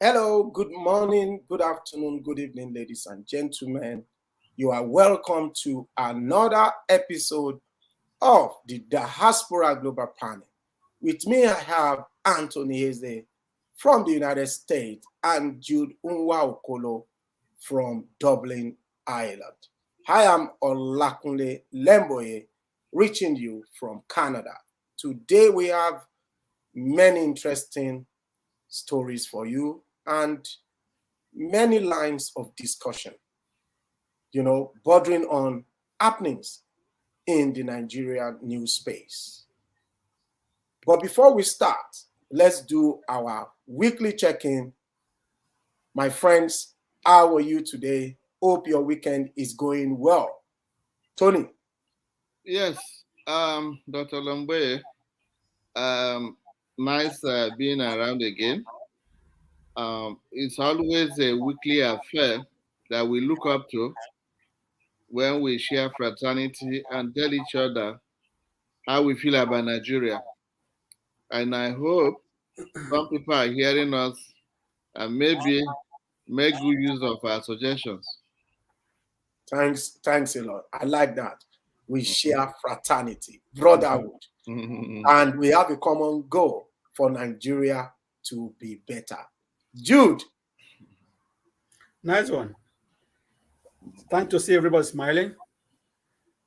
Hello, good morning, good afternoon, good evening, ladies and gentlemen. You are welcome to another episode of the Diaspora Global Panel. With me, I have Anthony Eze from the United States and Jude Unwa Okolo from Dublin, Ireland. I am Olakunle Lemboye, reaching you from Canada. Today, we have many interesting stories for you and many lines of discussion, bordering on happenings in the Nigerian news space. But before we start, let's do our weekly check-in. My friends, how are you today? Hope your weekend is going well. Tony. Yes, Dr. Lamboye, nice being around again. It's always a weekly affair that we look up to when we share fraternity and tell each other how we feel about Nigeria. And I hope some people are hearing us and maybe make good use of our suggestions. Thanks a lot. I like that. We share fraternity, brotherhood, and we have a common goal for Nigeria to be better. Jude. Nice one. Thanks to see everybody smiling.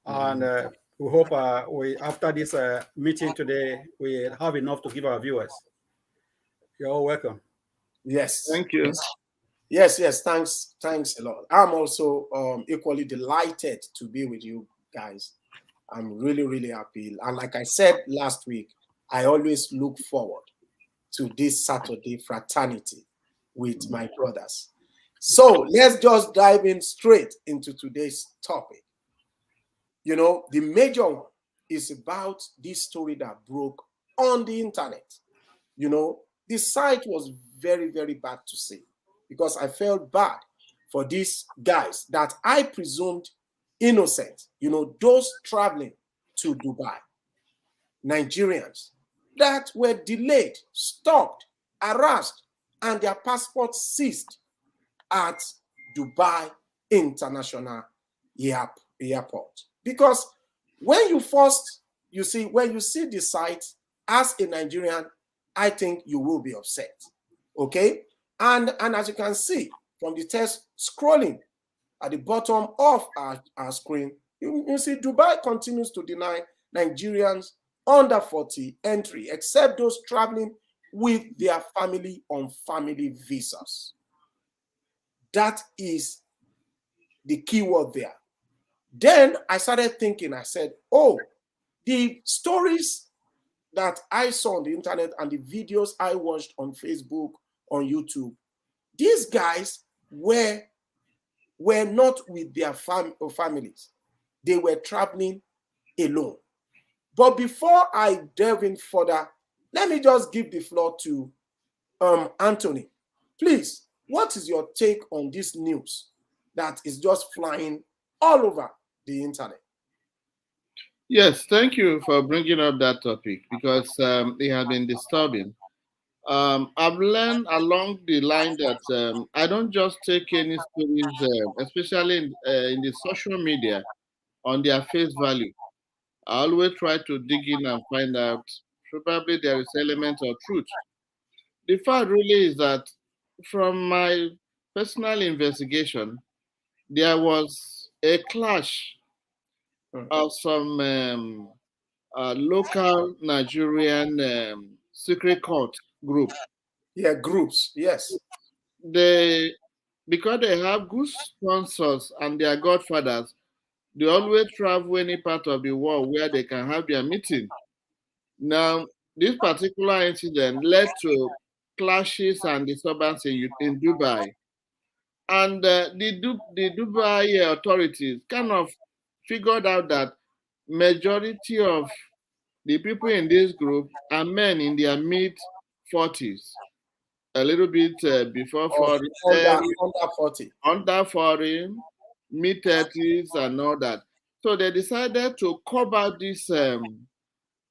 And we hope after this meeting today, we have enough to give our viewers. You're all welcome. Yes. Thank you. Yes. Thanks a lot. I'm also equally delighted to be with you guys. I'm really happy. And like I said last week, I always look forward to this Saturday fraternity with my brothers. So let's just dive in straight into today's topic. The major one is about this story that broke on the internet. The site was very bad to see because I felt bad for these guys that I presumed innocent, those traveling to Dubai, Nigerians that were delayed, stopped, harassed, and their passports seized at Dubai International Airport. Because when you see the site as a Nigerian, I think you will be upset. Okay? And as you can see from the text scrolling at the bottom of our screen, you see Dubai continues to deny Nigerians under 40 entry, except those traveling with their family on family visas. That is the key word there. Then I started thinking, I said, the stories that I saw on the internet and the videos I watched on Facebook, on YouTube, these guys were not with their families. They were traveling alone. But before I delve in further, let me just give the floor to Anthony. Please, what is your take on this news that is just flying all over the internet? Yes, thank you for bringing up that topic because it has been disturbing. I've learned along the line that I don't just take any stories, especially in the social media, on their face value. I always try to dig in and find out. Probably there is element of truth. The fact really is that from my personal investigation, there was a clash of some local Nigerian secret court group. Yeah, groups, yes. Because they have good sponsors and their godfathers, they always travel any part of the world where they can have their meeting. Now, this particular incident led to clashes and disturbances in Dubai. And the Dubai authorities kind of figured out that majority of the people in this group are men in their mid 40s, a little bit before 40, under 40, mid 30s, and all that. So they decided to cover this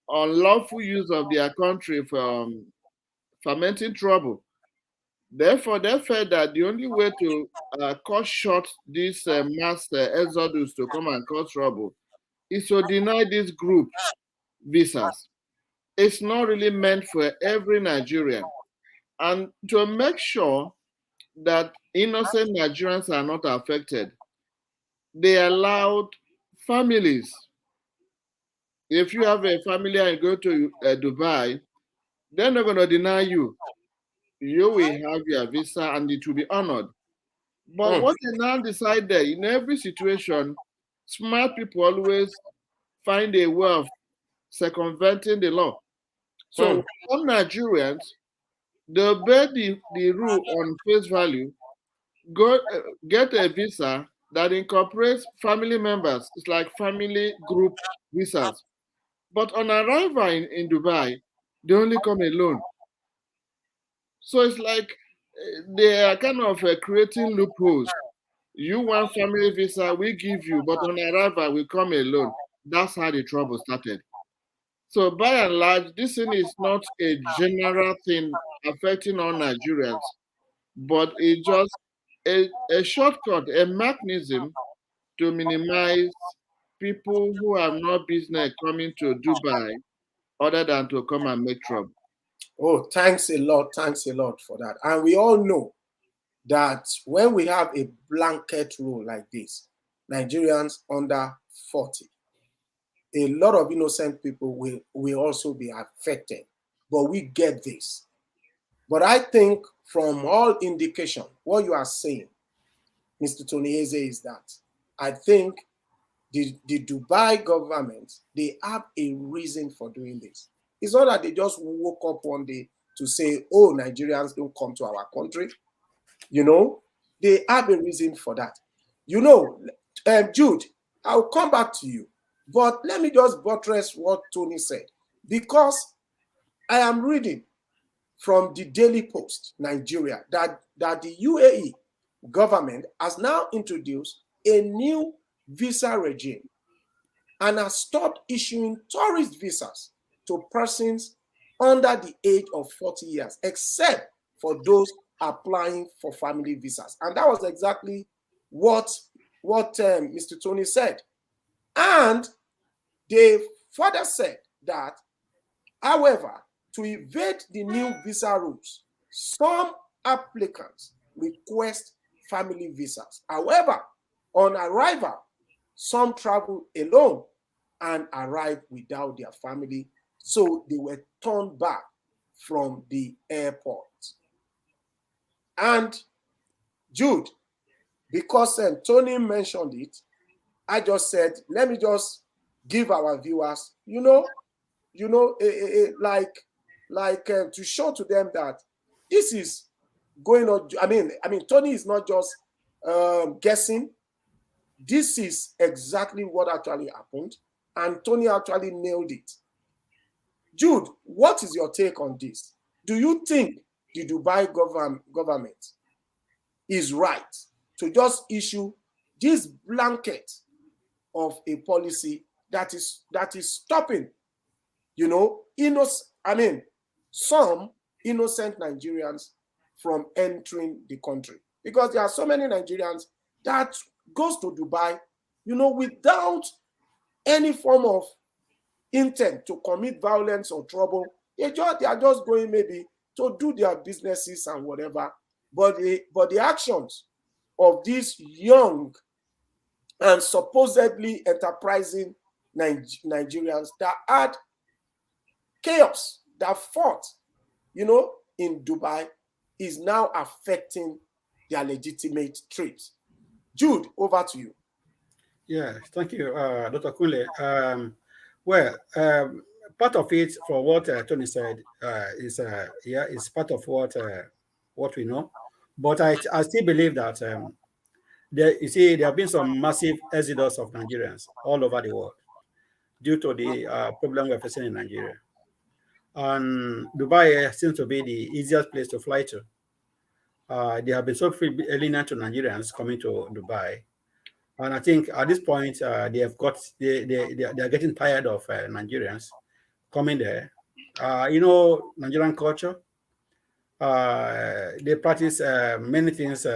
unlawful use of their country for fermenting trouble. Therefore, they felt that the only way to cut short this mass exodus to come and cause trouble is to deny this group visas. It's not really meant for every Nigerian. And to make sure that innocent Nigerians are not affected, they allowed families. If you have a family and you go to Dubai, they're not going to deny you. You will have your visa and it will be honored. But what they now decide that in every situation, smart people always find a way of circumventing the law. So some Nigerians, they obey the rule on face value, go get a visa that incorporates family members. It's like family group visas. But on arrival in Dubai, they only come alone. So it's like they are kind of creating loopholes. You want family visa, we give you, but on arrival, we come alone. That's how the trouble started. So by and large, this thing is not a general thing affecting all Nigerians, but it's just a shortcut, a mechanism to minimize people who have no business coming to Dubai other than to come and make trouble. Oh, thanks a lot. Thanks a lot for that. And we all know that when we have a blanket rule like this, Nigerians under 40, a lot of innocent people will also be affected. But we get this. But I think from all indication, what you are saying, Mr. Tony Eze, is that I think the Dubai government, they have a reason for doing this. It's not that they just woke up one day to say, oh, Nigerians don't come to our country. They have a reason for that. Jude, I'll come back to you. But let me just buttress what Tony said. Because I am reading from the Daily Post, Nigeria, that the UAE government has now introduced a new visa regime and has stopped issuing tourist visas to persons under the age of 40 years, except for those applying for family visas. And that was exactly what Mr. Tony said. And they further said that, however, to evade the new visa rules, some applicants request family visas. However, on arrival, some travel alone and arrive without their family, so they were turned back from the airport. And Jude, because Tony mentioned it, I just said, let me just give our viewers, to show to them that this is going on. I mean, Tony is not just guessing. This is exactly what actually happened, and Tony actually nailed it. Jude, what is your take on this? Do you think the Dubai government is right to just issue this blanket of a policy that is stopping, some innocent Nigerians from entering the country? Because there are so many Nigerians that goes to Dubai, without any form of intent to commit violence or trouble. They are just going maybe to do their businesses and whatever. But the actions of these young and supposedly enterprising Nigerians that had chaos, that fought, in Dubai, is now affecting their legitimate trips. Jude, over to you. Yeah, thank you, Dr. Kunle. Part of it, for what Tony said, is part of what we know. But I still believe that there have been some massive exodus of Nigerians all over the world due to the problem we're facing in Nigeria. And Dubai seems to be the easiest place to fly to. They have been so lenient to Nigerians coming to Dubai. And I think at this point, they are getting tired of Nigerians coming there. Nigerian culture. They practice many things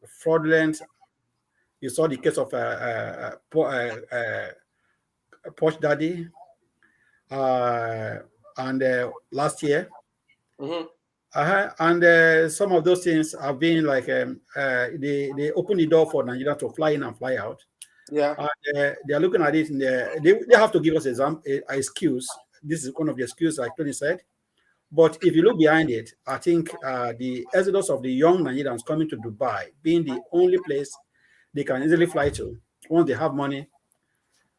fraudulent. You saw the case of Posh Daddy, and last year. Mm-hmm. And some of those things have been like they open the door for Nigeria to fly in and fly out. Yeah. And they are looking at it, and they have to give us an excuse. This is one of the excuses, like Tony said. But if you look behind it, I think the exodus of the young Nigerians coming to Dubai, being the only place they can easily fly to once they have money,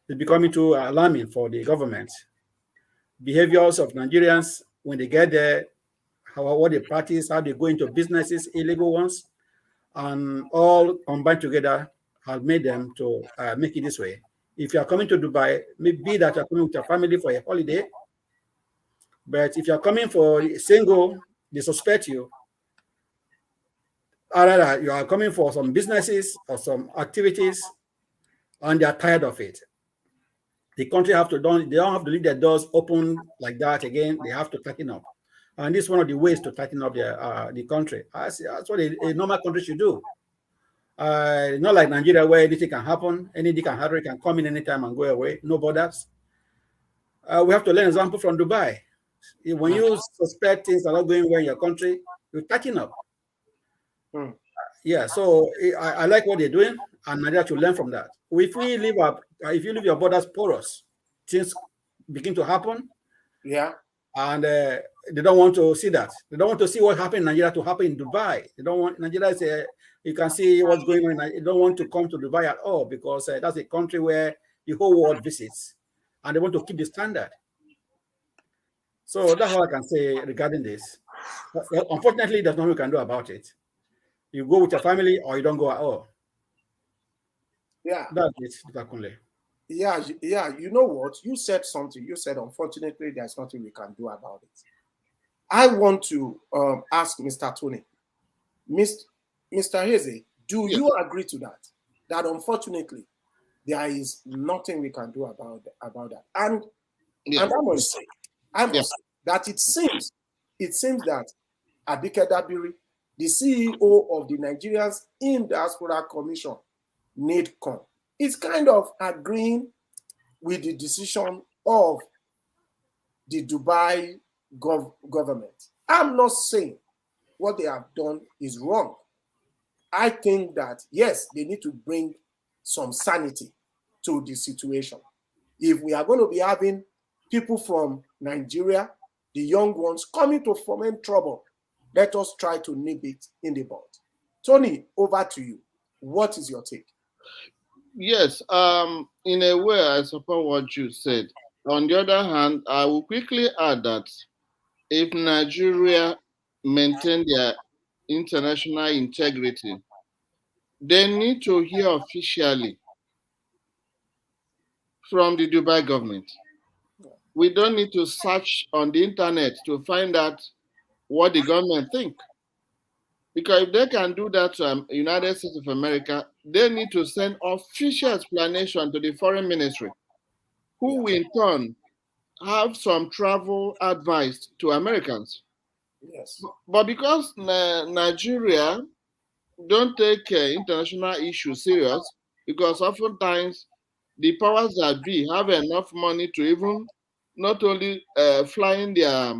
is becoming too alarming for the government. Behaviors of Nigerians when they get there, what they practice, how they go into businesses, illegal ones, and all combined together has made them to make it this way. If you are coming to Dubai, maybe that you're coming with your family for a holiday, but if you're coming for a single, they suspect you. Either you are coming for some businesses or some activities, and they are tired of it. The country they don't have to leave their doors open like that again. They have to tighten up. And this is one of the ways to tighten up the country. That's what a normal country should do. Not like Nigeria where anything can happen, anything can happen, can come in anytime and go away, no borders. We have to learn example from Dubai. When you suspect things are not going well in your country, you tighten up. Mm. Yeah, so I like what they're doing, and Nigeria should learn from that. If you leave your borders porous, things begin to happen. Yeah. And they don't want to see that. They don't want to see what happened in Nigeria to happen in Dubai. They don't want Nigeria is you can see what's going on. They don't want to come to Dubai at all because that's a country where the whole world visits, and they want to keep the standard. So that's all I can say regarding this. But unfortunately, there's nothing we can do about it. You go with your family, or you don't go at all. Yeah. That's it, Mr. Kunle. Yeah. You know what? You said something. You said, unfortunately, there's nothing we can do about it. I want to ask Mr. Tony, Mr. Heze, do you agree to that? That unfortunately, there is nothing we can do about that. And I must say that it seems that Abike Dabiri, the CEO of the Nigerians in Diaspora Commission, NIDCOM, is kind of agreeing with the decision of the Dubai government. I'm not saying what they have done is wrong. I think that, yes, they need to bring some sanity to the situation. If we are going to be having people from Nigeria, the young ones, coming to foment trouble, let us try to nip it in the bud. Tony, over to you. What is your take? Yes, in a way, I support what you said. On the other hand, I will quickly add that if Nigeria maintain their international integrity, they need to hear officially from the Dubai government. We don't need to search on the internet to find out what the government think. Because if they can do that to United States of America, they need to send official explanation to the foreign ministry, who will in turn have some travel advice to Americans. Yes. But because Nigeria don't take international issues serious, because oftentimes the powers that be have enough money to even not only flying their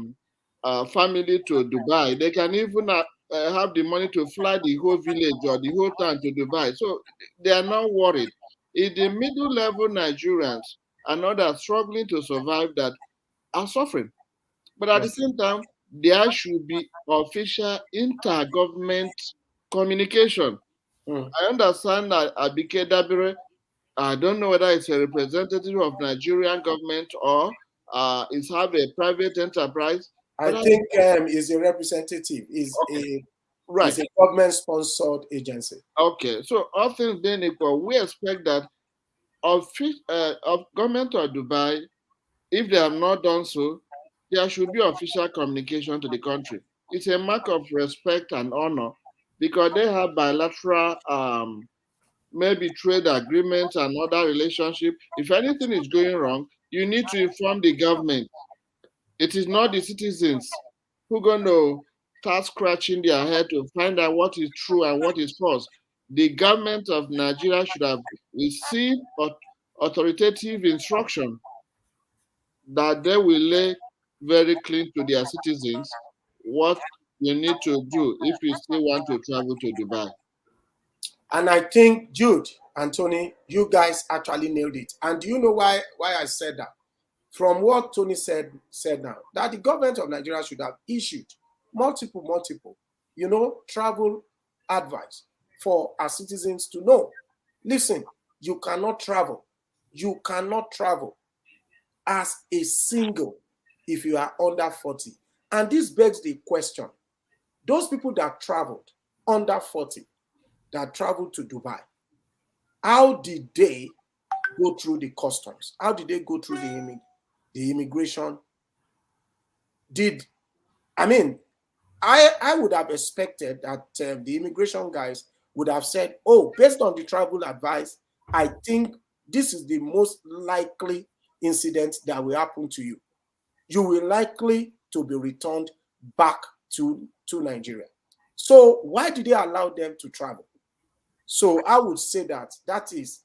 family to Dubai, they can even have the money to fly the whole village or the whole town to Dubai. So they are not worried. It's the middle level Nigerians and others struggling to survive that are suffering. But at the same time, there should be official intergovernment communication. I understand that Abike Dabire, I don't know whether it's a representative of Nigerian government or it's have a private enterprise. I think is a representative, is a government-sponsored agency. Okay, so all things being equal, we expect that of government of Dubai, if they have not done so, there should be official communication to the country. It's a mark of respect and honor because they have bilateral maybe trade agreements and other relationship. If anything is going wrong, you need to inform the government. It is not the citizens who are going to start scratching their head to find out what is true and what is false. The government of Nigeria should have received authoritative instruction that they will lay very clean to their citizens what you need to do if you still want to travel to Dubai. And I think Jude and Tony, you guys actually nailed it. And do you know why I said that? From what Tony said now, that the government of Nigeria should have issued multiple, travel advice for our citizens to know. Listen, you cannot travel. You cannot travel as a single if you are under 40. And this begs the question, those people that traveled under 40, that traveled to Dubai, how did they go through the customs? How did they go through the immigration? I would have expected that the immigration guys would have said, oh, based on the travel advice, I think this is the most likely incident that will happen to you. You will likely to be returned back to Nigeria. So why did they allow them to travel? So I would say that is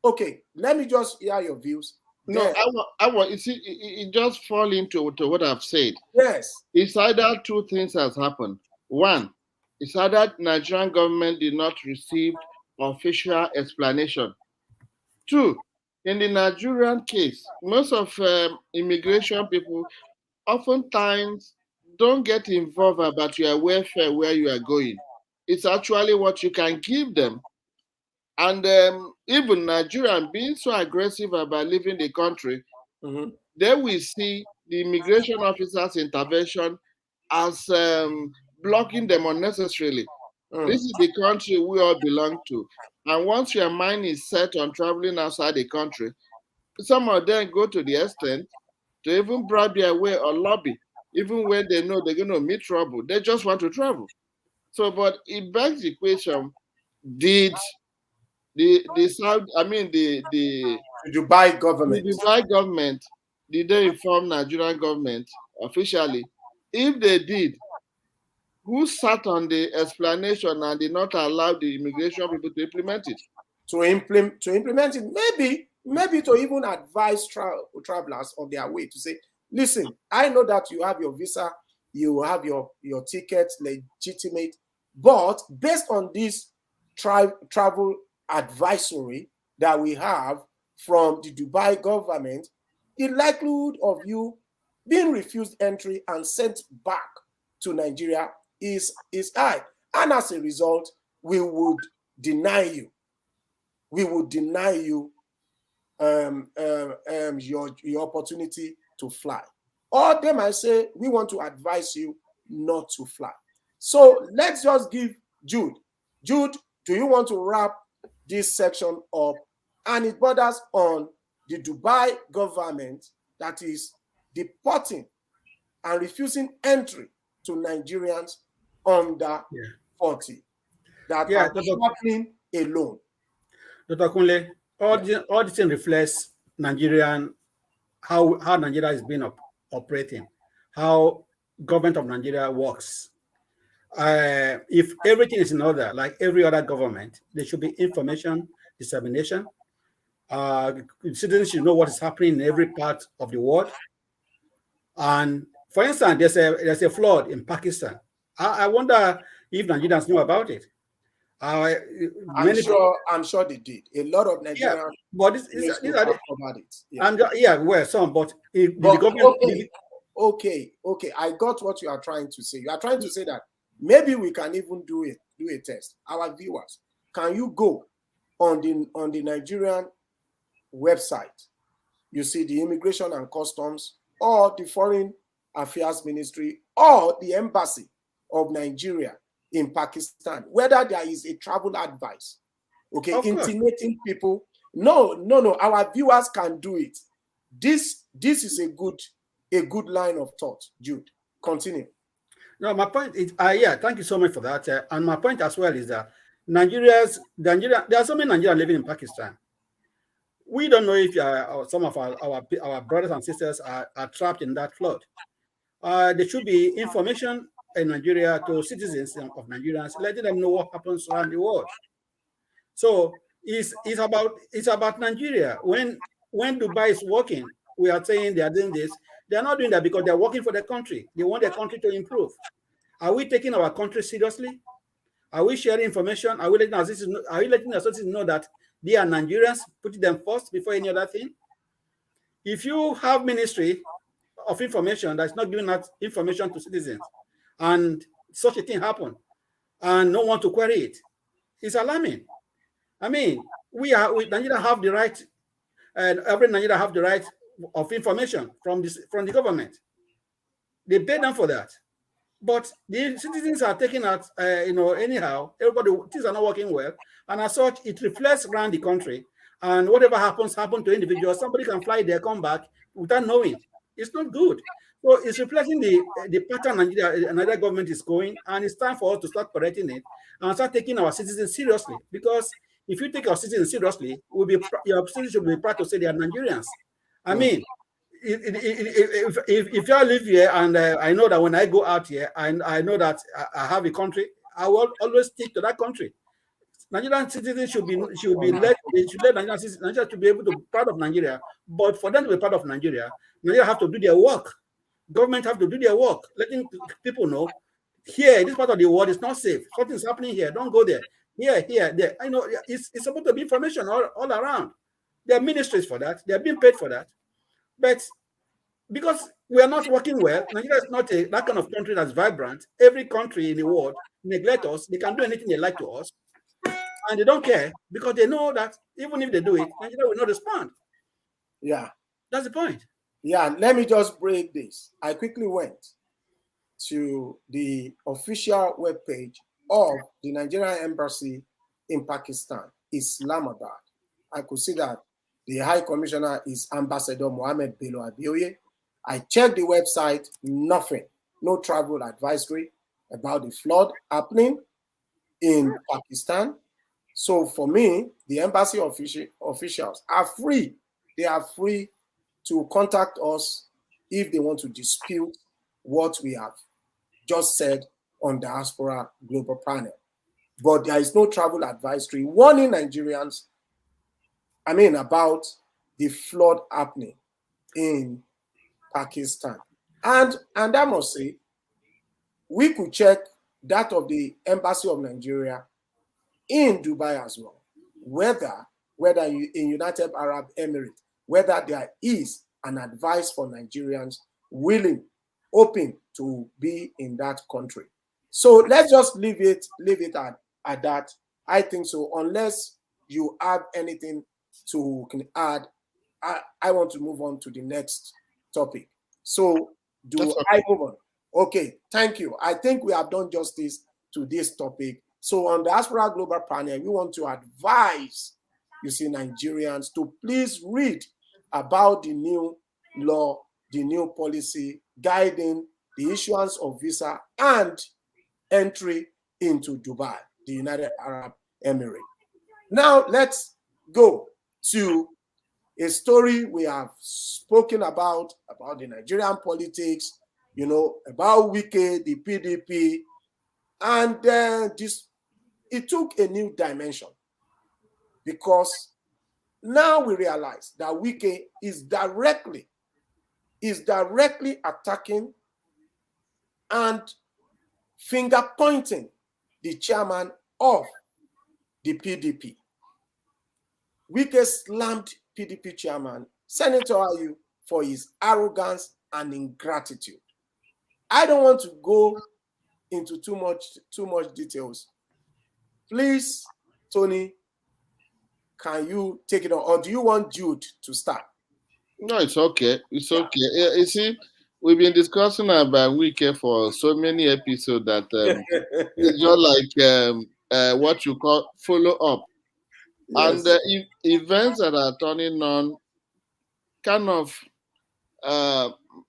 okay. Let me just hear your views. No, I want. You see, it just fall into what I've said. Yes, it's either two things has happened. One, it's either Nigerian government did not receive official explanation. Two, in the Nigerian case, most of immigration people oftentimes don't get involved about your welfare where you are going. It's actually what you can give them. And even Nigerian being so aggressive about leaving the country, they will see the immigration officers' intervention as blocking them unnecessarily. This is the country we all belong to. And once your mind is set on traveling outside the country, some of them go to the extent to even bribe their way or lobby, even when they know they're going to meet trouble. They just want to travel. So, but it begs the question, did the Dubai government. The Dubai government, did they inform Nigerian government officially? If they did, who sat on the explanation and did not allow the immigration people to implement it? To implement it, maybe to even advise travelers on their way to say, listen, I know that you have your visa, you have your tickets legitimate, but based on this travel advisory that we have from the Dubai government, the likelihood of you being refused entry and sent back to Nigeria is high. And as a result, we would deny you. We would deny you your opportunity to fly. Or they might say, we want to advise you not to fly. So let's just give Jude. Jude, do you want to wrap this section up? And it borders on the Dubai government that is deporting and refusing entry to Nigerians under 40 that are traveling alone. Dr. Kunle, all this reflects Nigerian, how Nigeria is being operating, how government of Nigeria works. If everything is in order, like every other government, there should be information dissemination. Citizens should know what is happening in every part of the world. And for instance, there's a flood in Pakistan. I wonder if Nigerians know about it. I'm sure they did. A lot of Nigerians. Yeah, but these are about it. Some, but okay. I got what you are trying to say. You are trying to say that maybe we can even do a test. Our viewers, can you go on the Nigerian website? You see the Immigration and Customs or the Foreign Affairs Ministry or the Embassy of Nigeria in Pakistan, whether there is a travel advice, intimating people. No, our viewers can do it. This is a good line of thought. Jude, continue. No, my point is, thank you so much for that. And my point as well is that Nigeria, there are so many Nigerians living in Pakistan. We don't know if some of our brothers and sisters are trapped in that flood. there should be information in Nigeria to citizens of Nigerians, letting them know what happens around the world. So it's about Nigeria. When Dubai is working, we are saying they are doing this. They are not doing that because they are working for the country. They want their country to improve. Are we taking our country seriously? Are we sharing information? Are we letting our citizens know, are we letting our citizens know that they are Nigerians, putting them first before any other thing? If you have ministry of information that's not giving out information to citizens, and such a thing happen, and no one to query it, it's alarming. I mean, Nigeria have the right, and every Nigeria have the right of information from the government. They pay them for that. But the citizens are taking out, anyhow. Everybody, things are not working well, and as such, it reflects around the country. And whatever happens to individuals. Somebody can fly there, come back without knowing. It's not good. So it's reflecting the pattern Nigeria government is going, and it's time for us to start correcting it and start taking our citizens seriously. Because if you take our citizens seriously, your citizens should be proud to say they are Nigerians. I mean, if you live here, and I know that when I go out here and I know that I have a country, I will always stick to that country. Nigerian citizens should let Nigeria to be able to be part of Nigeria, but for them to be part of Nigeria have to do their work. Government have to do their work, letting people know here, this part of the world is not safe. Something's happening here. Don't go there. Here, there. I know it's supposed to be information all around. There are ministries for that. They are being paid for that. But because we are not working well, Nigeria is not that kind of country that's vibrant. Every country in the world neglect us. They can do anything they like to us, and they don't care because they know that even if they do it, Nigeria will not respond. Yeah. That's the point. Yeah, let me just break this. I quickly went to the official webpage of the Nigerian embassy in Pakistan, Islamabad. I could see that the High Commissioner is Ambassador Mohammed Bello Abioye. I checked the website, nothing. No travel advisory about the flood happening in Pakistan. So for me, the embassy officials are free. They are free to contact us if they want to dispute what we have just said on Diaspora Global Panel. But there is no travel advisory warning Nigerians, about the flood happening in Pakistan. And I must say, we could check that of the Embassy of Nigeria in Dubai as well, whether in United Arab Emirates, whether there is an advice for Nigerians open to be in that country. So let's just leave it at that. I think so. Unless you have anything to add, I want to move on to the next topic. So I move on? Okay, thank you. I think we have done justice to this topic. So on the Diaspora Global Panel, we want to advise, Nigerians to please read about the new law, the new policy guiding the issuance of visa and entry into Dubai, the United Arab Emirates. Now let's go to a story we have spoken about the Nigerian politics, about Wike, the PDP, and it took a new dimension because now we realize that Wike is directly attacking and finger pointing the chairman of the PDP. Wike slammed PDP chairman, Senator Ayu, for his arrogance and ingratitude. I don't want to go into too much details. Please, Tony, can you take it on, or do you want Jude to start? No, it's okay. It's okay. You see, we've been discussing about Wike for so many episodes that it's just like what you call follow up. Yes. And events that are turning on kind of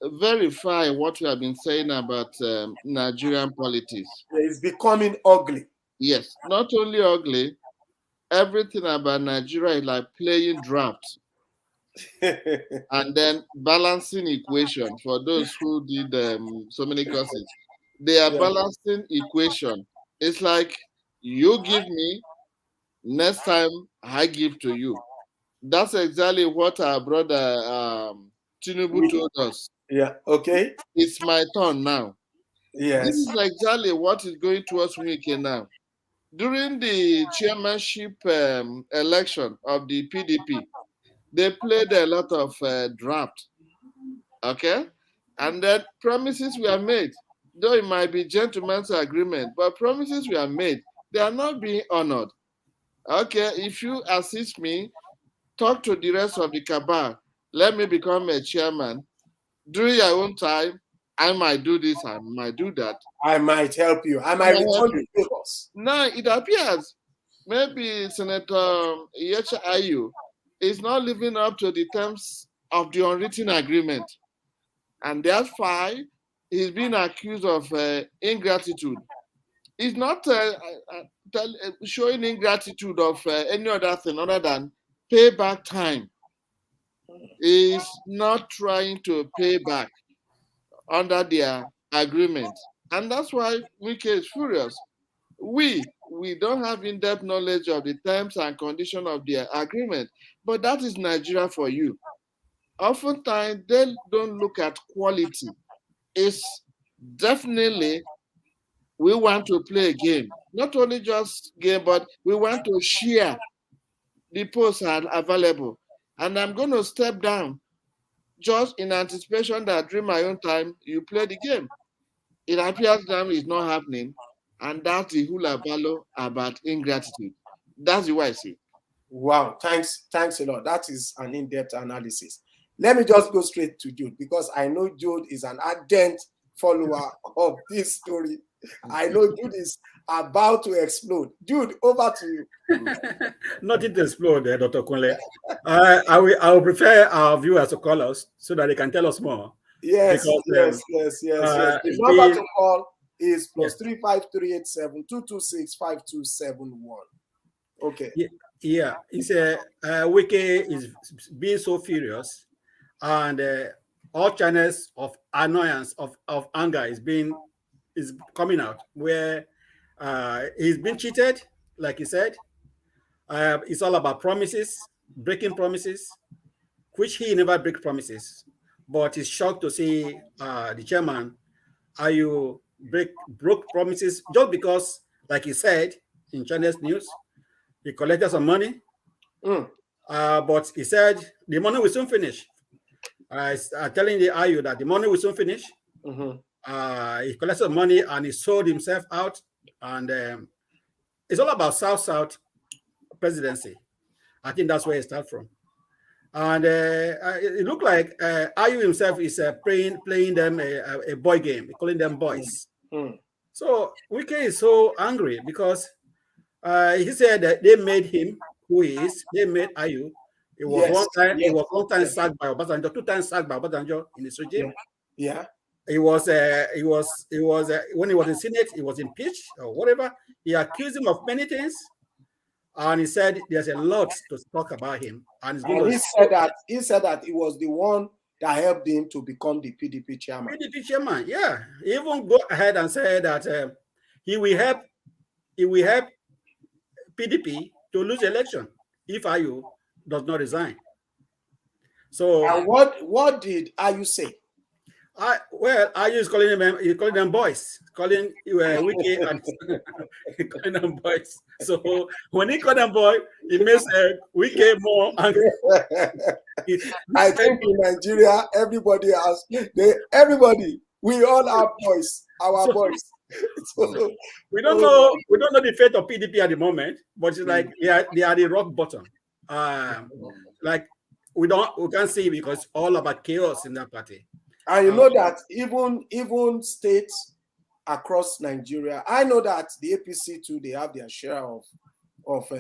verify what we have been saying about Nigerian politics. It's becoming ugly. Yes, not only ugly, everything about Nigeria is like playing draft. and then balancing equation for those who did so many courses. They are balancing equation. It's like you give me, next time I give to you. That's exactly what our brother Tinubu told us. Yeah. Okay. It's my turn now. This Yes. is exactly what is going towards Wike now. During the chairmanship election of the PDP, they played a lot of draft, okay? And then promises were made. Though it might be gentleman's agreement, but promises were made. They are not being honored. Okay, if you assist me, talk to the rest of the cabal. Let me become a chairman. During your own time, I might do this, I might do that. I might help you. I might return the favors. Now, it appears maybe Senator Yecha Ayu is not living up to the terms of the unwritten agreement. And that's why he's being accused of ingratitude. He's not showing ingratitude of any other thing other than payback time. He's not trying to pay back under their agreement. And that's why Wike is furious. We don't have in-depth knowledge of the terms and conditions of their agreement, but that is Nigeria for you. Oftentimes, they don't look at quality. It's definitely we want to play a game. Not only just game, but we want to share. The posts are available. And I'm going to step down just in anticipation that during my own time, you play the game. It appears now it's not happening. And that's the hula ballo about ingratitude. That's the way I see it. Wow. Thanks a lot. That is an in-depth analysis. Let me just go straight to Jude because I know Jude is an ardent follower of this story. I know Jude is about to explode. Jude, over to you. Nothing to explode, Dr. Kunle. I will prefer our viewers to call us so that they can tell us more. Yes. The number to call is +35387 226 5271. Okay. Yeah. It's Wike is being so furious, and all channels of annoyance of anger is coming out where he's been cheated, like he said. It's all about promises, breaking promises, which he never breaks promises. But he's shocked to see the chairman, ASUU broke promises just because, like he said in Chinese news, he collected some money. But he said the money will soon finish. Telling the ASUU that the money will soon finish. He collected some money and he sold himself out. And it's all about South-South presidency. I think that's where it starts from. And it looked like ASUU himself is playing them a boy game, calling them boys. So Wike is so angry because he said that they made him who he is. They made ASUU. It was one time sacked by Obasanjo, 2 times sacked by Obasanjo in his regime. Yeah. He was when he was in Senate, he was impeached or whatever. He accused him of many things. And he said there's a lot to talk about him. And he said that he was the one that helped him to become the PDP chairman. PDP chairman, yeah. He even go ahead and say that he will help PDP to lose the election if ASUU does not resign. So and what did ASUU say? ASUU is calling them boys, calling Wike and calling them boys. So when he called them boy, it makes Wike more angry. I think in Nigeria, everybody, we all have boys, our boys. So, we don't know the fate of PDP at the moment, but it's like they are the rock bottom. Like we can't see because it's all about chaos in that party. And you know that even states across Nigeria, I know that the APC too, they have their share of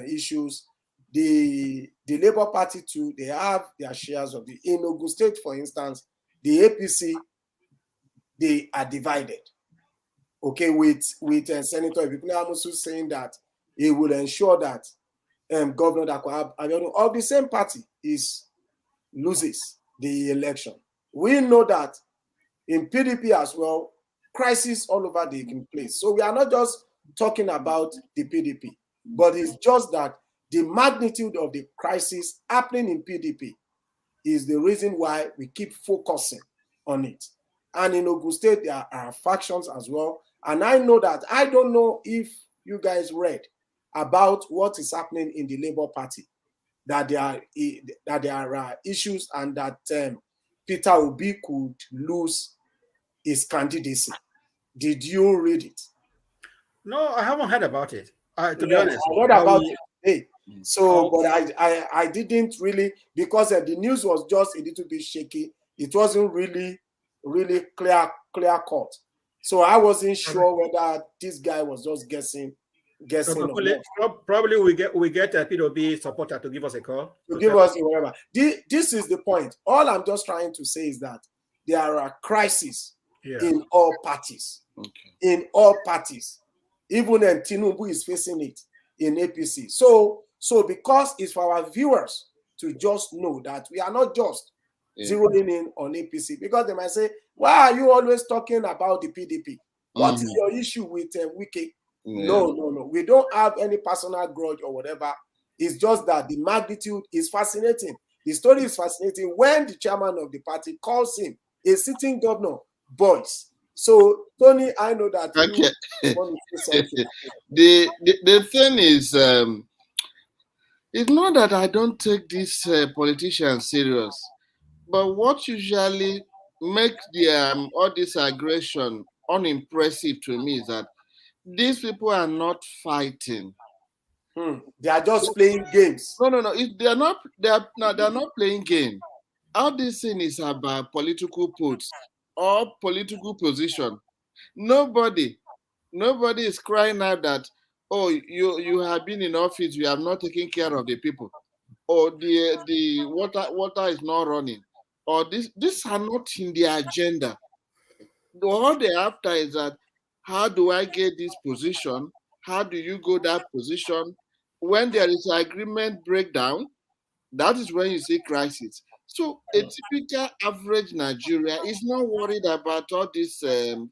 issues. The Labour Party too, they have their shares of in Ogun State, for instance, the APC, they are divided. Okay, with Senator Ibikune saying that he will ensure that Governor Dakwah Abiodun of the same party is loses the election. We know that in PDP as well, crisis all over the place. So we are not just talking about the PDP, but it's just that the magnitude of the crisis happening in PDP is the reason why we keep focusing on it. And in Ogun State, there are factions as well. And I know that, I don't know if you guys read about what is happening in the Labour Party, that there are issues and that Peter Obi could lose his candidacy. Did you read it? No, I haven't heard about it. To be honest, I heard about it today. So, but I didn't really, because the news was just a little bit shaky. It wasn't really clear cut. So I wasn't sure whether this guy was just guessing. Probably we get a PWB supporter to give us a call. To give us whatever. This is the point. All I'm just trying to say is that there are crises in all parties. Okay. In all parties. Even Tinubu is facing it in APC. So because it's for our viewers to just know that we are not just zeroing in on APC, because they might say, why are you always talking about the PDP? What is your issue with Wike? No. We don't have any personal grudge or whatever. It's just that the magnitude is fascinating. The story is fascinating when the chairman of the party calls him a sitting governor, boys. So, Tony, I know that you want to say something. The thing is, it's not that I don't take these politicians serious, but what usually makes all this aggression unimpressive to me is that these people are not fighting. They are just playing games. No. They are not playing game. All this thing is about political votes or political position. Nobody is crying out that, oh, you have been in office, you have not taken care of the people, or the water is not running, or these are not in the agenda. All they're after is that, how do I get this position? How do you go that position? When there is agreement breakdown, that is when you see crisis. So a typical average Nigeria is not worried about all this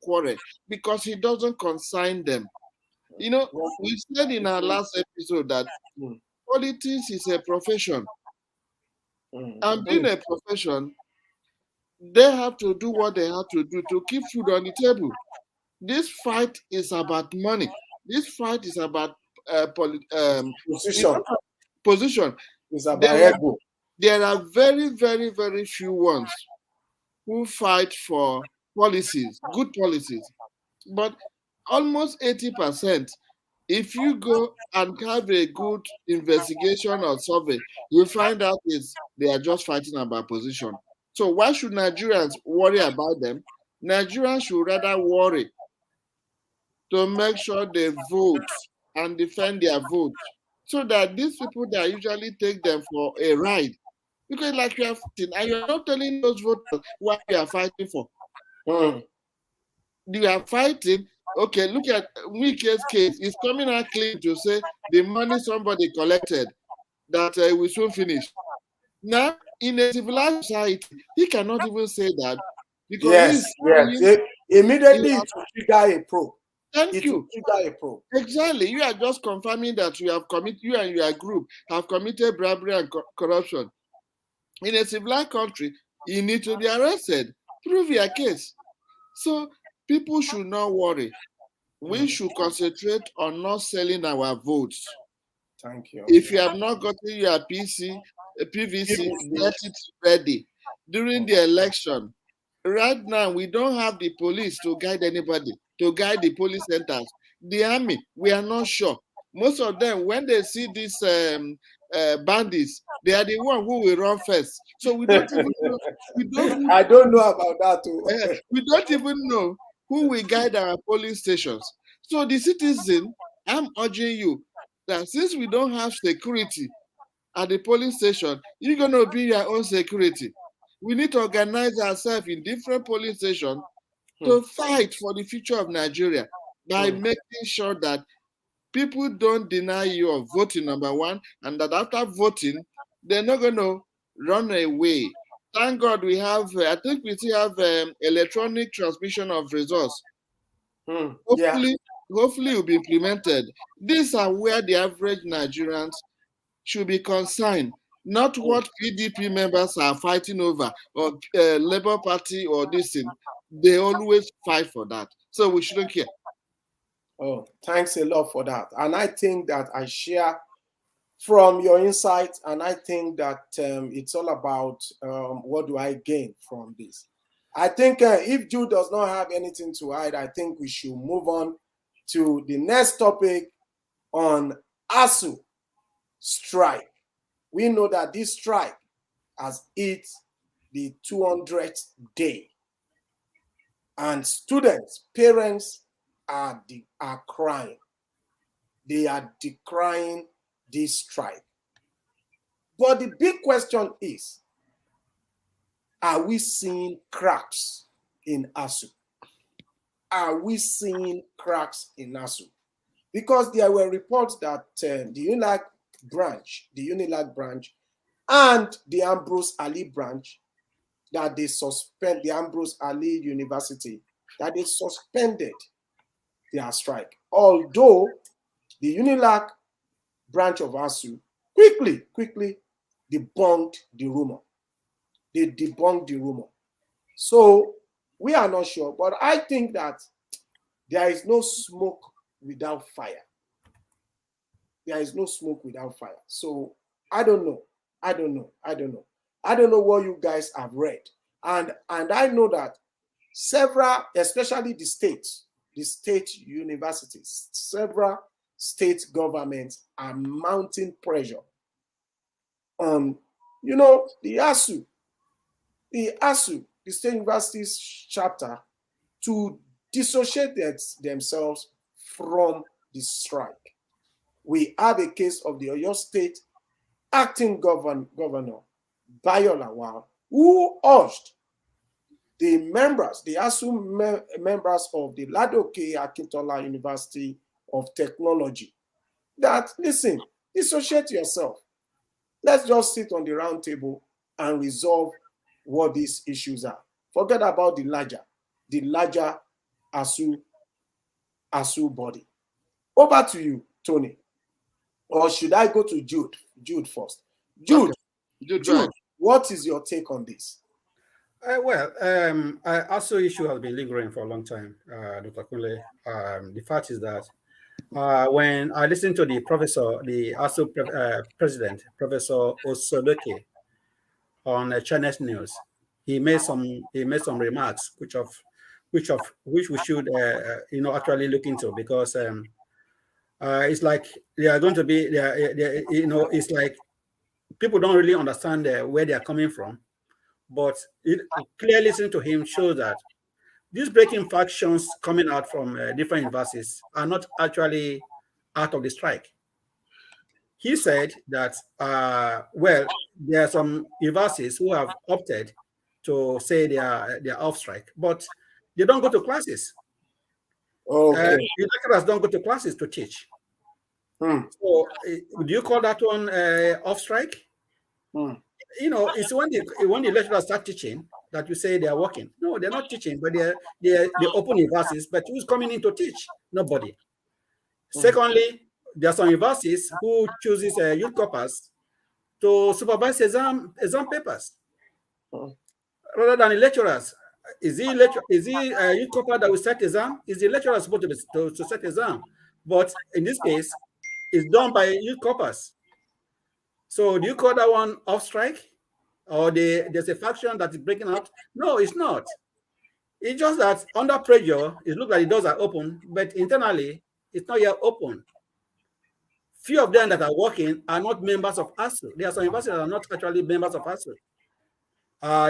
quarrel because it doesn't concern them. You know, we said in our last episode that politics is a profession. And being a profession, they have to do what they have to do to keep food on the table. This fight is about money. This fight is about position. It's about ego. There are very, very, very few ones who fight for policies, good policies. But almost 80%, if you go and have a good investigation or survey, you find out they are just fighting about position. So why should Nigerians worry about them? Nigerians should rather worry to make sure they vote and defend their vote, so that these people that usually take them for a ride, because like you are fighting and you're not telling those voters what you are fighting for. You are fighting. Okay, look at Wike's case. He's coming out clean to say the money somebody collected that will soon finish. Now, in a civilized society, he cannot even say that because immediately it will trigger a probe. Thank you. Trigger a probe. Exactly. You are just confirming that you and your group have committed bribery and corruption. In a civilized country, you need to be arrested. Prove your case. So people should not worry. We should concentrate on not selling our votes. Thank you. If you have not gotten your PVC, get it ready during the election. Right now, we don't have the police to guide anybody, to guide the police centers. The army, we are not sure. Most of them, when they see these bandits, they are the one who will run first. So we don't even know. I don't know about that too. We don't even know who will guide our police stations. So the citizen, I'm urging you that since we don't have security at the police station, you're going to be your own security. We need to organize ourselves in different police stations to fight for the future of Nigeria by making sure that people don't deny you of voting, number one, and that after voting, they're not going to run away. Thank God we have, I think we still have electronic transmission of results. Yeah. Hopefully it will be implemented. These are where the average Nigerians should be concerned, not what PDP members are fighting over, or Labour Party or this thing. They always fight for that. So we shouldn't care. Oh, thanks a lot for that. And I think that I share from your insights, and I think that it's all about what do I gain from this. I think if Jude does not have anything to hide, I think we should move on to the next topic on ASUU strike. We know that this strike has hit the 200th day, and students, parents are crying. They are decrying this strike. But the big question is, are we seeing cracks in ASUU? Are we seeing cracks in ASUU? Because there were reports that the UNILAG branch and the Ambrose Ali branch, that they suspend the Ambrose Ali University, that they suspended their strike. Although the UNILAG branch of ASUU quickly debunked the rumor. They debunked the rumor. So we are not sure, but I think that there is no smoke without fire. There is no smoke without fire. So I don't know. I don't know what you guys have read. And I know that several, especially the state universities, several state governments are mounting pressure on, the ASUU, the State Universities chapter, to dissociate themselves from the strike. We have a case of the Oyo State acting governor, Bayo Lawal, who urged the ASUU members of the Ladoke Akintola University of Technology, that, listen, dissociate yourself. Let's just sit on the round table and resolve what these issues are. Forget about the larger ASUU body. Over to you, Tony. Or should I go to Jude? Jude first. Jude, okay. Jude, what is your take on this? ASUU issue has been lingering for a long time, Dr. Kunle. The fact is that when I listened to the ASUU president, Professor Osoloke, on Channels News, he made some remarks which we should actually look into, because it's like they are going to be it's like people don't really understand where they are coming from. But clearly listening to him shows that these breaking factions coming out from different universities are not actually out of the strike. He said that, there are some universities who have opted to say they are off strike, but they don't go to classes. Okay. The lecturers don't go to classes to teach. So do you call that one off strike? It's when the lecturers start teaching that you say they are working. No, they're not teaching, but they open universities, but who's coming in to teach? Nobody. Secondly, there are some universities who chooses youth corpus to supervise exam papers rather than the lecturers. Is he youth corpus that will set exam? Is the lecturer supposed to set exam? But in this case, it's done by youth corpus. So do you call that one off strike? Or there's a faction that is breaking out? No, it's not. It's just that under pressure, it looks like the doors are open, but internally, it's not yet open. Few of them that are working are not members of ASUU. There are some universities that are not actually members of ASUU.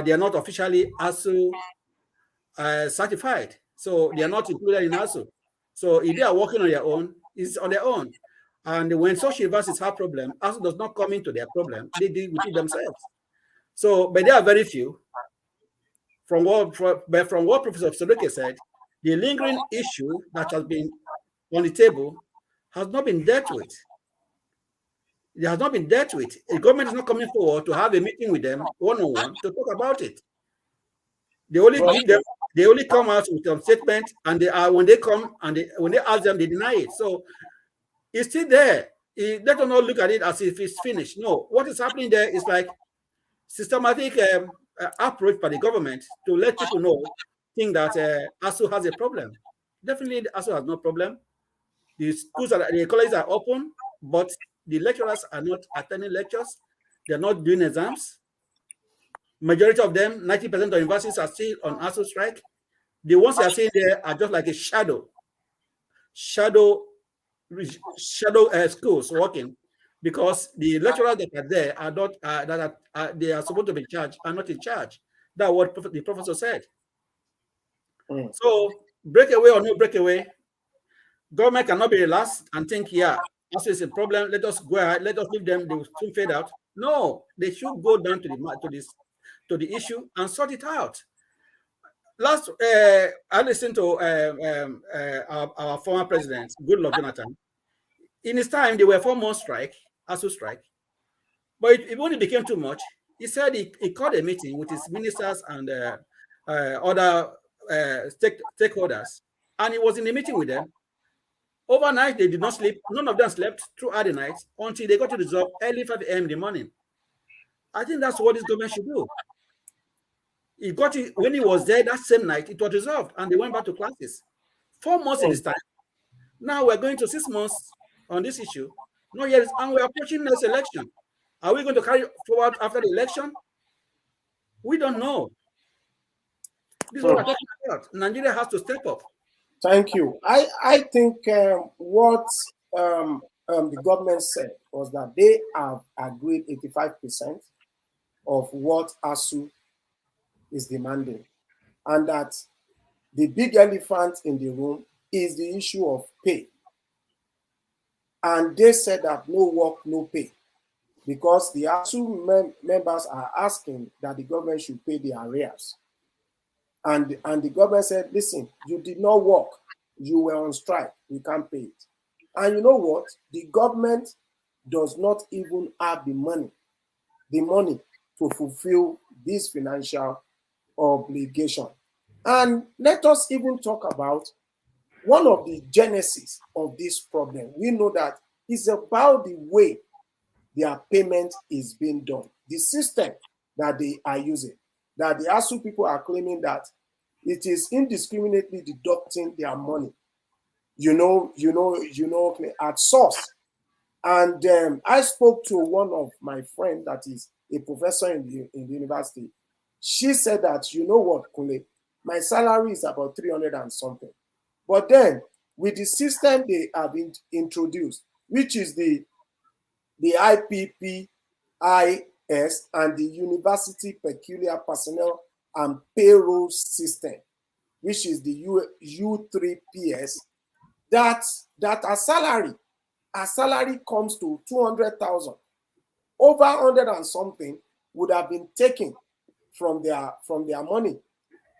They are not officially ASUU certified. So they are not included in ASUU. So if they are working on their own, it's on their own. And when such universities have problems, ASUU does not come into their problem. They deal with it themselves. So, but there are very few. From what Professor Soloke said, the lingering issue that has been on the table has not been dealt with. It has not been dealt with. The government is not coming forward to have a meeting with them one-on-one to talk about it. They only give them, they only come out with some statement, and they are when they come and when they ask them, they deny it. So it's still there. Let us not look at it as if it's finished. No, what is happening there is like systematic approach by the government to let people think that ASUU has a problem. Definitely, ASUU has no problem. The schools the colleges are open, but the lecturers are not attending lectures. They're not doing exams. Majority of them, 90% of universities are still on ASUU strike. The ones you are seeing there are just like a shadow schools working, because the lecturers that are there are not they are supposed to be in charge are not in charge. That's what the professor said. So breakaway or no breakaway, government cannot be relaxed and think, yeah, ASUU is a problem. Let us go ahead. Let us leave them. They will soon fade out. No, they should go down to the issue and sort it out. Last, I listened to our former president, Goodluck Jonathan. In his time, there were 4 months strike, ASUU strike, but it only became too much. He said he called a meeting with his ministers and other stakeholders, and he was in a meeting with them. Overnight, they did not sleep. None of them slept throughout the night until they got to resolve early 5 a.m. in the morning. I think that's what this government should do. He got it when he was there that same night. It was resolved, and they went back to classes. 4 months in this time. Now we're going to 6 months on this issue. No, yes, and we're approaching next election. Are we going to carry forward after the election? We don't know. This is what we're talking about. Nigeria has to step up. Thank you. I think what the government said was that they have agreed 85% of what ASUU is demanding, and that the big elephant in the room is the issue of pay. And they said that no work, no pay, because the ASUU members are asking that the government should pay the arrears. And the government said, listen, you did not work. You were on strike. We can't pay it. And you know what? The government does not even have the money to fulfill this financial obligation. And let us even talk about one of the genesis of this problem. We know that it's about the way their payment is being done, the system that they are using, that the ASUU people are claiming that it is indiscriminately deducting their money, at source. And I spoke to one of my friends that is a professor in the university. She said that, you know what, Kunle, my salary is about 300 and something. But then with the system they have introduced, which is the IPPIS and the University Peculiar Personnel and Payroll System, which is the U3PS, that a salary comes to 200,000. Over 100 and something would have been taken from their money.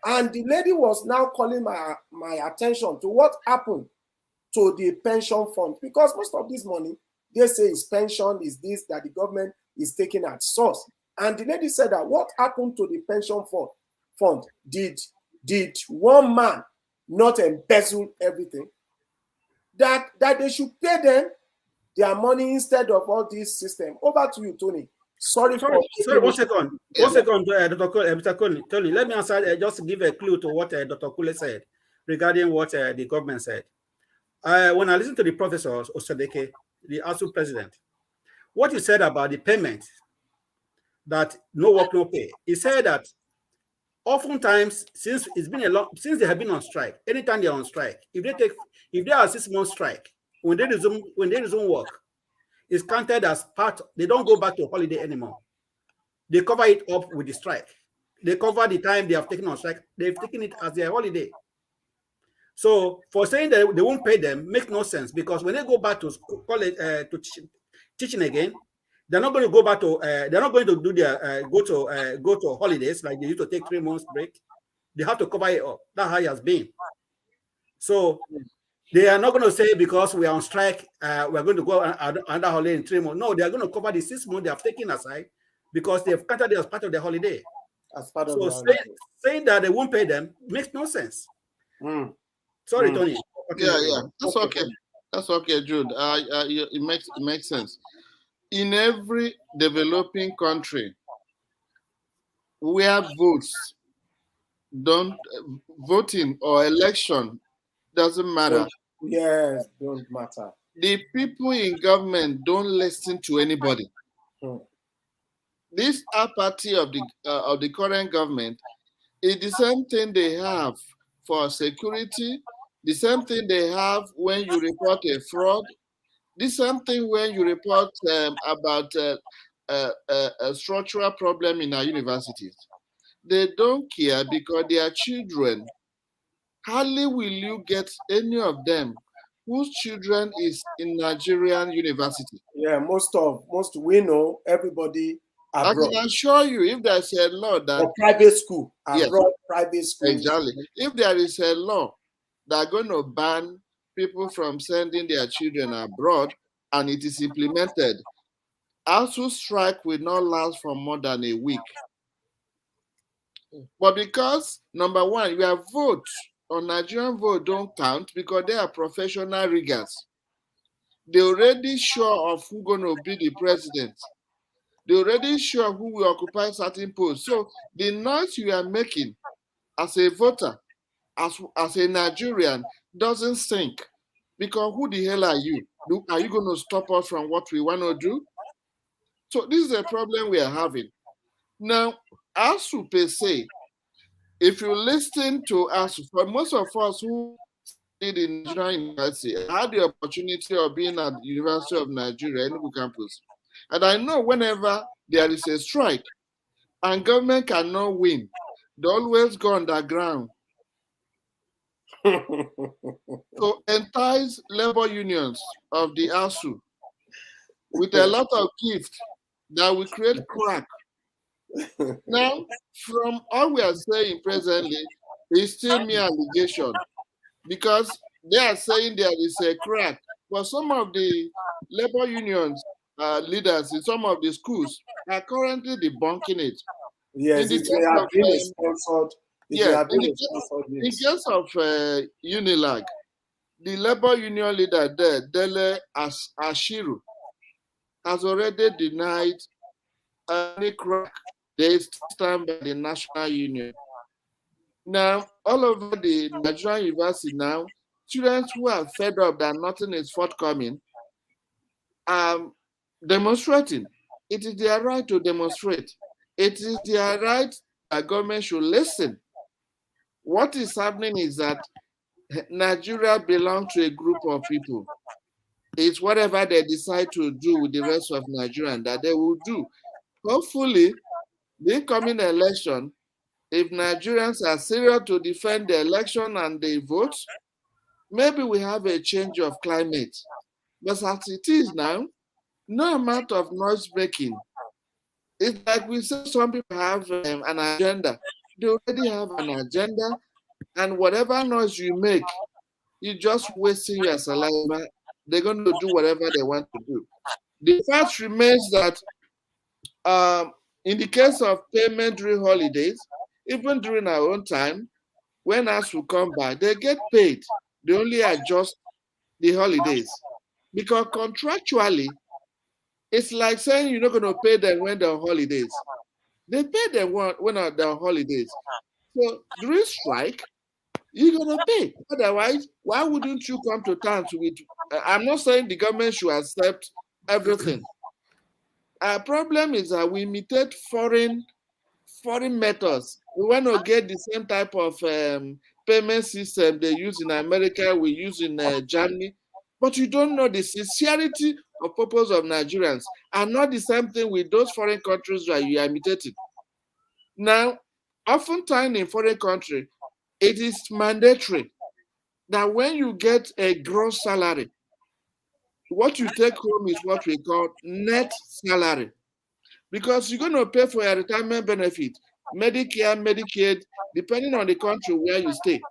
And the lady was now calling my attention to what happened to the pension fund, because most of this money, they say is pension, is this, that the government is taking at source. And the lady said that what happened to the pension fund? Did one man not embezzle everything? That they should pay them their money instead of all this system. Over to you, Tony. Sorry, 1 second. 1 second, Dr. Tony. Let me answer, just give a clue to what Dr. Kule said regarding what the government said. When I listened to the Professor Osadeke, the ASUU president, what he said about the payment, that no work, no pay, he said that oftentimes, since they have been on strike, anytime they're on strike, if they are 6 months strike, when they resume work, it's counted as part. They don't go back to holiday anymore. They cover it up with the strike. They cover the time they have taken on strike. They've taken it as their holiday. So for saying that they won't pay them makes no sense, because when they go back to college to teaching again, they're not going to go back to. They're not going to do their go to holidays like they used to take 3 months break. They have to cover it up. That's how it has been. So They are not going to say because we are on strike, we're going to go under holiday in 3 months. No, they are going to cover the 6 months they have taken aside because they've counted it as part of their holiday. As part of So the holiday. saying that they won't pay them makes no sense. Mm. Sorry, Tony. Yeah, that's okay. That's okay, Jude. It makes sense. In every developing country where voting or election doesn't matter. Yes, don't matter. The people in government don't listen to anybody. This apathy of the current government is the same thing they have for security, the same thing they have when you report a fraud, the same thing when you report about a structural problem in our universities. They don't care because their children, hardly will you get any of them whose children is in Nigerian university. Yeah, most we know everybody abroad. I can assure you, if there's a law that or private school, abroad private school. Exactly. If there is a law that going to ban people from sending their children abroad and it is implemented, ASUU strike will not last for more than a week. But because, number one, your vote or Nigerian vote don't count because they are professional riggers. They're already sure of who's going to be the president. They're already sure who will occupy certain posts. So the noise you are making as a voter, as a Nigerian, doesn't sink. Because who the hell are you? Are you going to stop us from what we want to do? So this is a problem we are having. Now, ASUU per se, if you listen to ASUU, for most of us who studied in Nigerian University, I had the opportunity of being at the University of Nigeria, Enugu campus. And I know whenever there is a strike and government cannot win, they always go underground to entice labor unions of the ASUU with a lot of gift that will create crack. Now, from all we are saying presently, it's still mere allegation because they are saying there is a crack. But some of the labor unions leaders in some of the schools are currently debunking it. Yes, in case of Unilag, the labor union leader there, Dele Ashiru, has already denied any crack. They stand by the national union. Now, all over the Nigerian university now, students who are fed up that nothing is forthcoming are demonstrating. It is their right to demonstrate. It is their right that government should listen. What is happening is that Nigeria belongs to a group of people. It's whatever they decide to do with the rest of Nigeria that they will do. Hopefully, the incoming election, if Nigerians are serious to defend the election and they vote, maybe we have a change of climate. But as it is now, no amount of noise making. It's like we say some people have an agenda. They already have an agenda, and whatever noise you make, you're just wasting your saliva. They're going to do whatever they want to do. The fact remains that in the case of payment during holidays, even during our own time, when ASUU come back, they get paid. They only adjust the holidays. Because contractually, it's like saying you're not going to pay them when they're on holidays. They pay them when they're on holidays. So during strike, you're going to pay. Otherwise, why wouldn't you come to terms with? I'm not saying the government should accept everything. Our problem is that we imitate foreign methods. We want to get the same type of payment system they use in America, we use in Germany, but you don't know the sincerity of purpose of Nigerians and not the same thing with those foreign countries that you are imitating. Now, oftentimes in foreign country, it is mandatory that when you get a gross salary, what you take home is what we call net salary. Because you're going to pay for your retirement benefit, Medicare, Medicaid, depending on the country where you stay.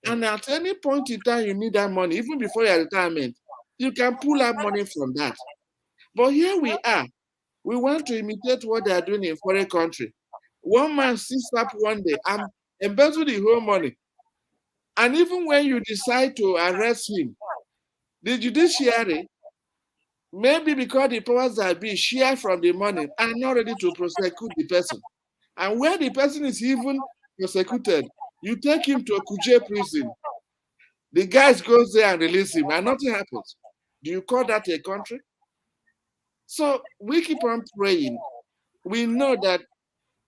And at any point in time, you need that money, even before your retirement, you can pull out money from that. But here we are. We want to imitate what they are doing in foreign country. One man sits up one day and embezzle the whole money. And even when you decide to arrest him, the judiciary, maybe because the powers that be share from the money, are not ready to prosecute the person. And where the person is even prosecuted, you take him to a Kuje prison. The guys goes there and release him, and nothing happens. Do you call that a country? So we keep on praying. We know that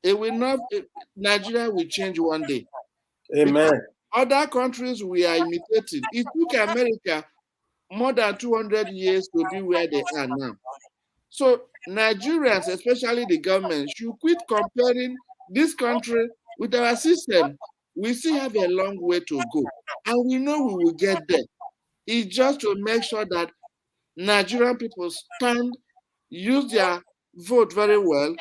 it will not. Nigeria will change one day. Amen. Other countries we are imitating. It took America more than 200 years to be where they are now. So Nigerians, especially the government, should quit comparing this country with our system. We still have a long way to go, and we know we will get there. It's just to make sure that Nigerian people stand, use their vote very well,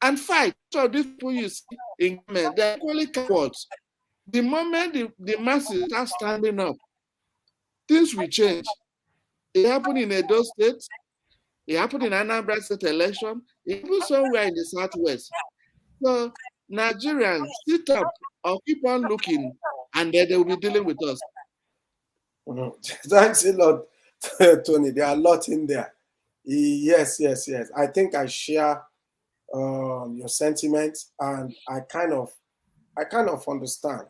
and fight. So these people you see in government, they're equally cowards. The moment the masses start standing up, things will change. It happened in Edo State. It happened in Anambra State election. It happened somewhere in the Southwest. So Nigerians, sit up or keep on looking, and then they will be dealing with us. Thanks a lot, Tony. There are a lot in there. Yes. I think I share your sentiments, and I kind of understand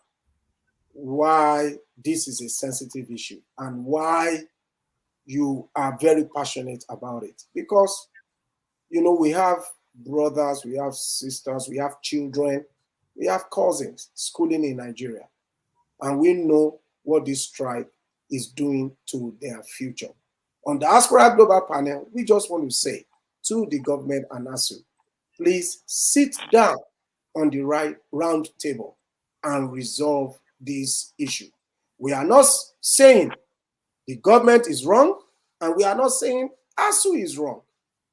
why this is a sensitive issue and why you are very passionate about it. Because we have brothers, we have sisters, we have children, we have cousins schooling in Nigeria, and we know what this strike is doing to their future. On the Diaspora Global Panel, we just want to say to the government and ASUU, please sit down on the right round table and resolve this issue. We are not saying the government is wrong, and we are not saying ASUU is wrong.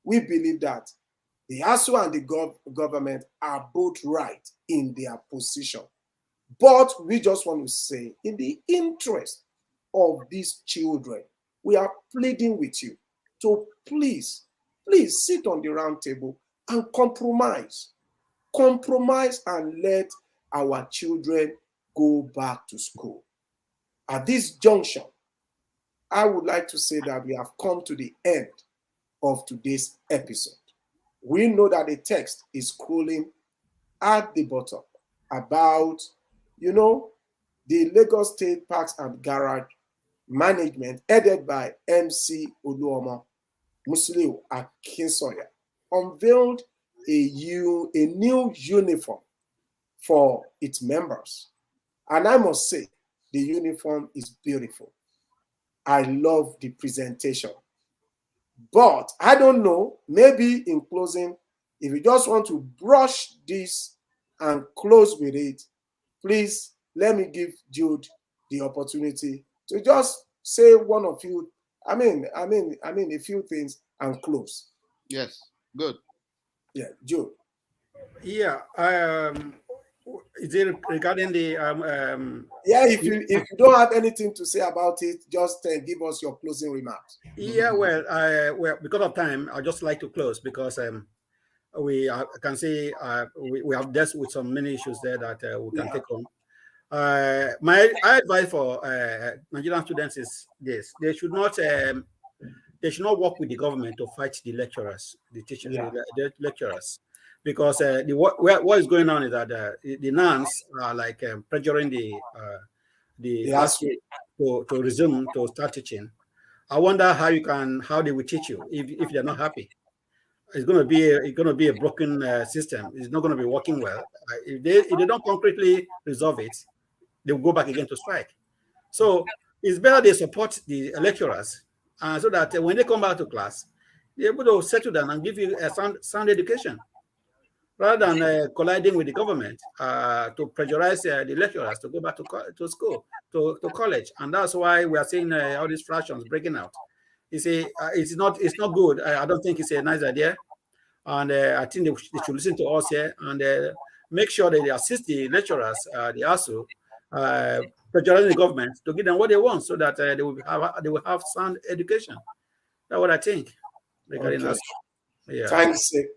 We believe that the ASUU and the government are both right in their position. But we just want to say, in the interest of these children, we are pleading with you to please sit on the round table and compromise and let our children go back to school. At this junction, I would like to say that we have come to the end of today's episode. We know that the text is scrolling at the bottom about, the Lagos State Parks and Garage Management, headed by MC Oluomo Musiliu Akinsoya, unveiled a new uniform for its members. And I must say, the uniform is beautiful. I love the presentation. But I don't know, maybe in closing, if you just want to brush this and close with it, please let me give Jude the opportunity to just say one or few, a few things and close. Yes, good. Yeah, Jude. Yeah. Is it regarding the yeah, if you don't have anything to say about it, just give us your closing remarks. Yeah, well, because of time, I'd just like to close because we can see we have dealt with some many issues there that we can take on. My advice for Nigerian students is this: they should not work with the government to fight the lecturers, the teachers, the lecturers, because what is going on is that the nuns are like pressuring the ASUU to resume to start teaching. I wonder how they will teach you if they're not happy. It's going to be a broken system. It's not going to be working well. If they don't concretely resolve it, they will go back again to strike. So it's better they support the lecturers, so that when they come back to class, they're able to settle down and give you a sound education, rather than colliding with the government to pressurize the lecturers to go back to school, to college. And that's why we are seeing all these fractions breaking out. You see, it's not good. I don't think it's a nice idea. And I think they should listen to us here and make sure that they assist the lecturers, the ASUU, pressurizing the government to give them what they want so that they will have sound education. That's what I think regarding Okay. that. Yeah.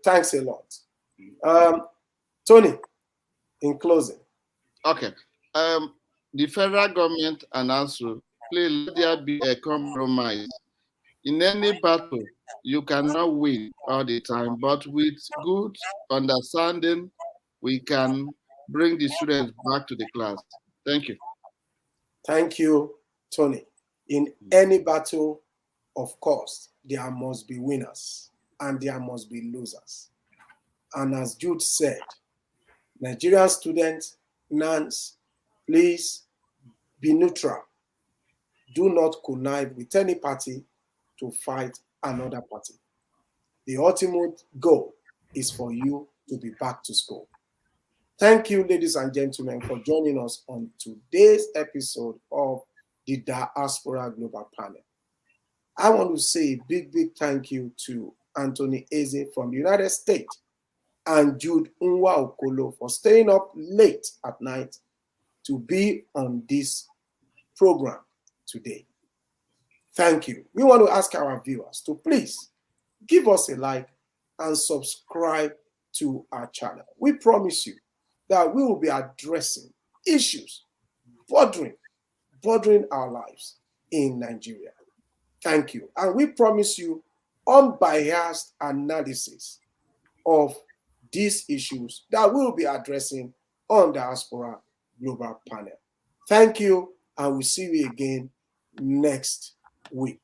Thanks a lot. Tony, in closing. Okay. The federal government and ASUU, please let there be a compromise. In any battle, you cannot win all the time, but with good understanding, we can bring the students back to the class. Thank you. Thank you, Tony. In any battle, of course, there must be winners and there must be losers. And as Jude said, Nigerian students, NANS, please be neutral. Do not connive with any party to fight another party. The ultimate goal is for you to be back to school. Thank you, ladies and gentlemen, for joining us on today's episode of the Diaspora Global Panel. I want to say a big thank you to Anthony Eze from the United States and Jude Nwa Okolo for staying up late at night to be on this program today. Thank you. We want to ask our viewers to please give us a like and subscribe to our channel. We promise you that we will be addressing issues bothering our lives in Nigeria. Thank you. And we promise you unbiased analysis of these issues that we'll be addressing on Diaspora Global Panel. Thank you, and we'll see you again next week.